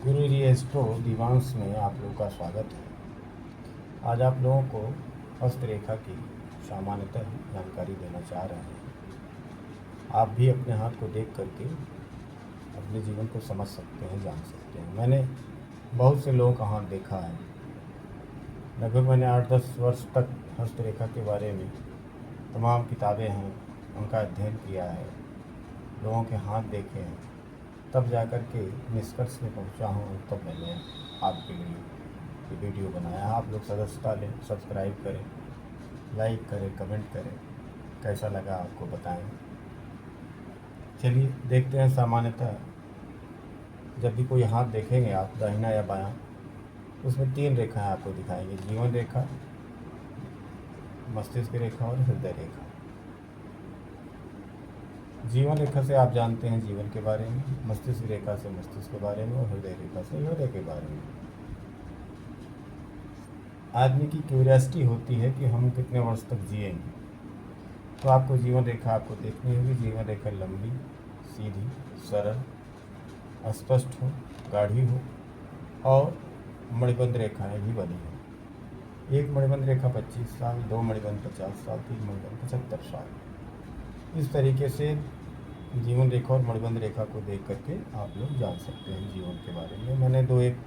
गुरु जी astro Divansh में आप लोगों का स्वागत है। आज आप लोगों को हस्तरेखा की सामान्यतः जानकारी देना चाह रहे हैं। आप भी अपने हाथ को देख करके अपने जीवन को समझ सकते हैं, जान सकते हैं। मैंने बहुत से लोगों का हाथ देखा है। लगभग मैंने 8-10 वर्ष तक हस्तरेखा के बारे में तमाम किताबें हैं, उनका अध्ययन किया है, लोगों के हाथ देखे हैं, तब जाकर के निष्कर्ष में पहुंचा हूँ। तब मैंने आपके लिए ये वीडियो बनाया। आप लोग सदस्यता लें, सब्सक्राइब करें, लाइक करें, कमेंट करें, कैसा लगा आपको बताएं। चलिए देखते हैं। सामान्यतः जब भी कोई हाथ देखेंगे आप, दाहिना या बायां, उसमें 3 रेखाएं आपको दिखाएंगे: जीवन रेखा, मस्तिष्क रेखा और हृदय रेखा। जीवन रेखा से आप जानते हैं जीवन के बारे में, मस्तिष्क रेखा से मस्तिष्क के बारे में और हृदय रेखा से हृदय के बारे में। आदमी की क्यूरियोसिटी होती है कि हम कितने वर्ष तक जिएंगे, तो आपको जीवन रेखा आपको देखनी होगी। जीवन रेखा लंबी, सीधी, सरल, स्पष्ट हो, गाढ़ी हो और मणिबंध रेखाएं भी बनी हो। एक मणिबंध रेखा 25 साल, 2 मणिबंध 50 साल, 3 मणिबंध 75 साल। इस तरीके से जीवन रेखा और मणिबंध रेखा को देख करके आप लोग जान सकते हैं जीवन के बारे में। मैंने 2-1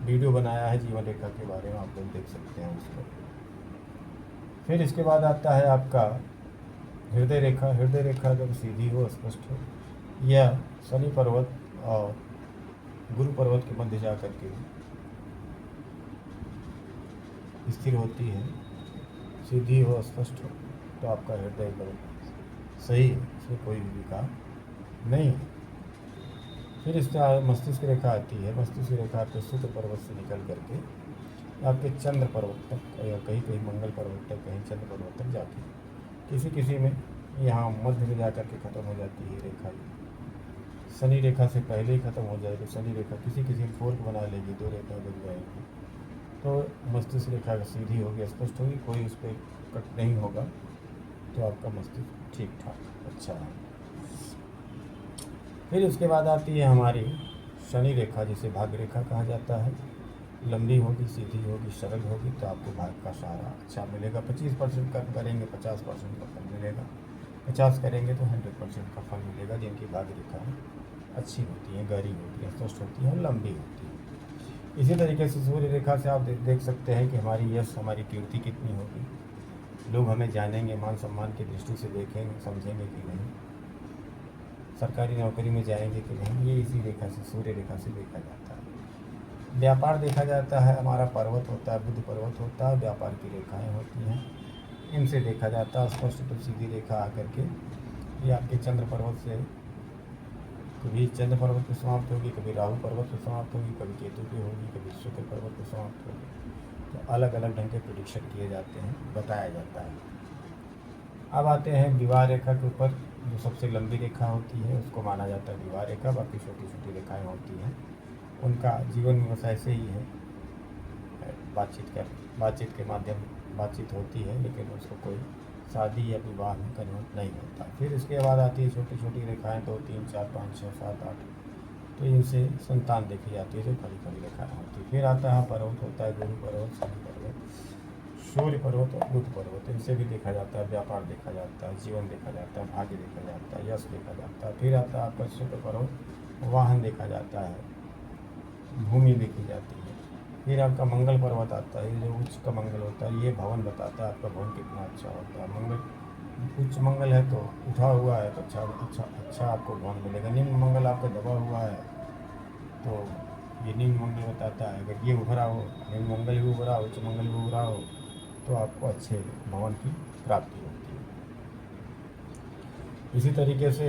वीडियो बनाया है जीवन रेखा के बारे में, आप लोग देख सकते हैं उसको। फिर इसके बाद आता है आपका हृदय रेखा। हृदय रेखा जब सीधी हो, स्पष्ट हो, यह शनि पर्वत और गुरु पर्वत के मध्य जा करके स्थिर होती है, सीधी हो, स्पष्ट हो, तो आपका हृदय पर्वत सही है, इसमें कोई भी विकार नहीं है। फिर इसके मस्तिष्क रेखा आती है। मस्तिष्क रेखा आपके शुक्र पर्वत से निकल करके आपके चंद्र पर्वत तक, या कहीं कहीं मंगल पर्वत तक, कहीं चंद्र पर्वत तक जाती है। किसी किसी में यहाँ मध्य में जा कर के ख़त्म हो जाती है रेखा। शनि रेखा से पहले ही ख़त्म हो जाएगी। शनि रेखा किसी किसी में फोर्क बना लेगी, 2 रेखाएँ बन जाएंगी। तो मस्तिष्क रेखा सीधी होगी, स्पष्ट होगी, कोई उस पर कट नहीं होगा, तो आपका मस्तिष्क ठीक ठाक अच्छा है। फिर उसके बाद आती है हमारी शनि रेखा, जिसे भाग्य रेखा कहा जाता है। लंबी होगी, सीधी होगी, सरल होगी, तो आपको भाग्य का सहारा अच्छा मिलेगा। 25% कर्म करेंगे, 50% का फल मिलेगा। 50 करेंगे तो 100% का फल मिलेगा। जिनकी भाग्य रेखा अच्छी होती है, गहरी होती है, स्पष्ट होती है और लंबी होती है। इसी तरीके से सूर्य रेखा से आप देख सकते हैं कि हमारी यश, हमारी कीर्ति कितनी होगी। लोग हमें जानेंगे, मान सम्मान की दृष्टि से देखेंगे, समझेंगे कि नहीं, सरकारी नौकरी में जाएंगे कि नहीं, ये इसी रेखा से, सूर्य रेखा से देखा जाता है। व्यापार देखा जाता है, हमारा पर्वत होता है, बुध पर्वत होता है, व्यापार की रेखाएं होती हैं, इनसे देखा जाता है। स्पष्ट तो सीधी रेखा आकर के ये आपके चंद्र पर्वत से, कभी चंद्र पर्वत पर समाप्त होगी, कभी राहु पर्वत पर समाप्त होगी, कभी केतु की होगी, कभी शुक्र पर्वत पर समाप्त होगी। तो अलग अलग ढंग के प्रेडिक्शन किए जाते हैं, बताया जाता है। अब आते हैं विवाह रेखा के ऊपर। जो सबसे लंबी रेखा होती है उसको माना जाता है विवाह रेखा। बाकी छोटी छोटी रेखाएं होती हैं, उनका जीवन में बस ऐसे ही है, बातचीत के माध्यम बातचीत होती है, लेकिन उसको कोई शादी या विवाह में कन्वर्ट नहीं होता। फिर इसके बाद आती है छोटी छोटी रेखाएं, 2, 3, 4, 5, 6, 7, 8, तो इनसे संतान देखी जाती है, जो खड़ी खड़ी रेखाएँ होती है। फिर आता है पर्वत, होता है गुरु पर्वत, शनि पर्वत, सूर्य पर्वत और बुध पर्वत। इनसे भी देखा जाता है, व्यापार देखा जाता है, जीवन देखा जाता है, भाग्य देखा जाता है, यश देखा जाता है। फिर आता है आपका शुक्र पर्वत, वाहन देखा जाता है, भूमि देखी जाती है। फिर आपका मंगल पर्वत आता है, ये जो उच्च का मंगल होता है, ये भवन बताता है आपका भवन कितना अच्छा होता है। मंगल उच्च मंगल है तो उठा हुआ है तो अच्छा आपको भवन मिलेगा। निम्न मंगल आपका दबा हुआ है तो ये निम्न मंगल बताता है। अगर ये उभरा हो, निम्न मंगल भी उभरा, उच्च मंगल भी उभरा हो, तो आपको अच्छे भवन की प्राप्ति होती है। इसी तरीके से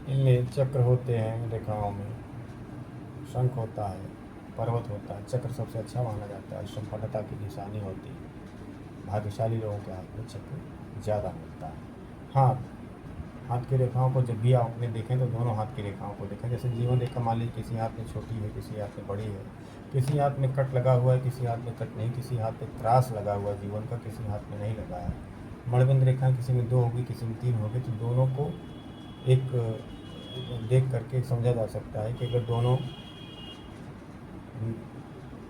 इनमें चक्र होते हैं, रेखाओं में शंख होता है, पर्वत होता है। चक्र सबसे अच्छा माना जाता है, संपन्नता की निशानी होती है। भाग्यशाली लोगों के हाथ में चक्र ज़्यादा मिलता है। हाँ, हाथ की रेखाओं को जब भी आपने देखें तो दोनों हाथ की रेखाओं को देखें। जैसे जीवन रेखा मान लीजिए किसी हाथ में छोटी है, किसी हाथ में बड़ी है, किसी हाथ में कट लगा हुआ है, किसी हाथ में कट नहीं, किसी हाथ में त्रास लगा हुआ है जीवन का, किसी हाथ में नहीं लगा है। मणिबंध रेखाएं किसी में 2 होगी, किसी में 3 होगी, तो दोनों को एक देख करके समझा जा सकता है कि अगर दोनों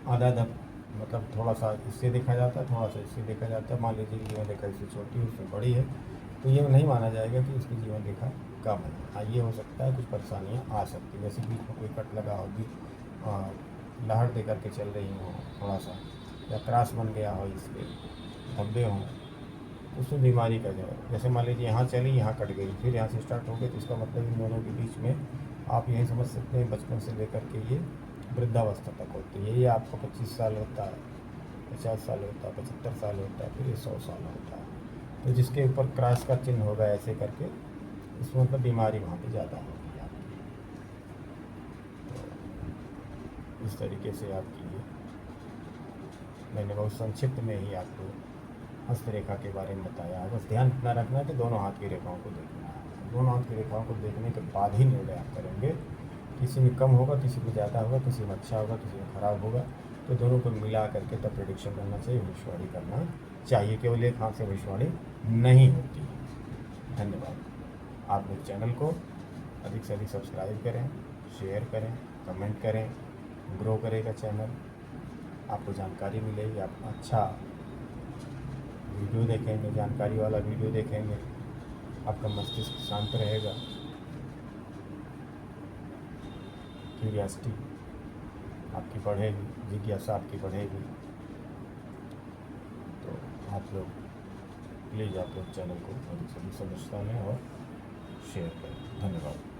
आधा आधा मतलब थोड़ा सा इससे देखा जाता है, थोड़ा सा इससे देखा जाता है, मान लीजिए कि जीवन रेखा इससे छोटी है, उससे बड़ी है, तो ये नहीं माना जाएगा कि उसकी जीवन रेखा कम है। हाँ, ये हो सकता है कुछ परेशानियाँ आ सकती है, जैसे बीच में कोई कट लगा होगी, लहर दे करके चल रही हो थोड़ा सा, या क्रॉस बन गया हो, इसके धब्बे हों, उसमें बीमारी का जो है, जैसे मान लीजिए यहाँ चली, यहाँ कट गई, फिर यहाँ से स्टार्ट हो गई, तो इसका मतलब इन दोनों के बीच में आप यही समझ सकते हैं बचपन से लेकर के ये वृद्धावस्था तक होती है। ये आपको 25 साल होता है, 50 साल होता है, 75 साल होता है, फिर ये 100 साल होता है। तो जिसके ऊपर क्रॉस का चिन्ह होगा ऐसे करके, इसमें मतलब बीमारी वहाँ पे ज़्यादा होगी आपकी। तो इस तरीके से आपकी ये मैंने बहुत संक्षिप्त में ही आपको हस्तरेखा के बारे में बताया है। बस ध्यान इतना रखना है कि दोनों हाथ की रेखाओं को देखना है। दोनों हाथ की रेखाओं को देखने के बाद ही निर्णय आप करेंगे। किसी में कम होगा, किसी में ज़्यादा होगा, किसी में अच्छा होगा, किसी में ख़राब होगा, तो दोनों को मिला करके तब प्रेडिक्शन करना चाहिए, भविष्यवाणी करना चाहिए। केवल एक हाथ से भविष्यवाणी नहीं होती। धन्यवाद। आप लोग चैनल को अधिक से अधिक सब्सक्राइब करें, शेयर करें, कमेंट करें, ग्रो करेगा चैनल, आपको जानकारी मिलेगी, आप अच्छा वीडियो देखेंगे, जानकारी वाला वीडियो देखेंगे, आपका मस्तिष्क शांत रहेगा, क्यूरियोसिटी आपकी बढ़ेगी, जिज्ञासा आपकी बढ़ेगी। तो आप लोग प्लीज़ आप लोग चैनल को अधिक से अधिक समझता लें और शेयर करें। धन्यवाद।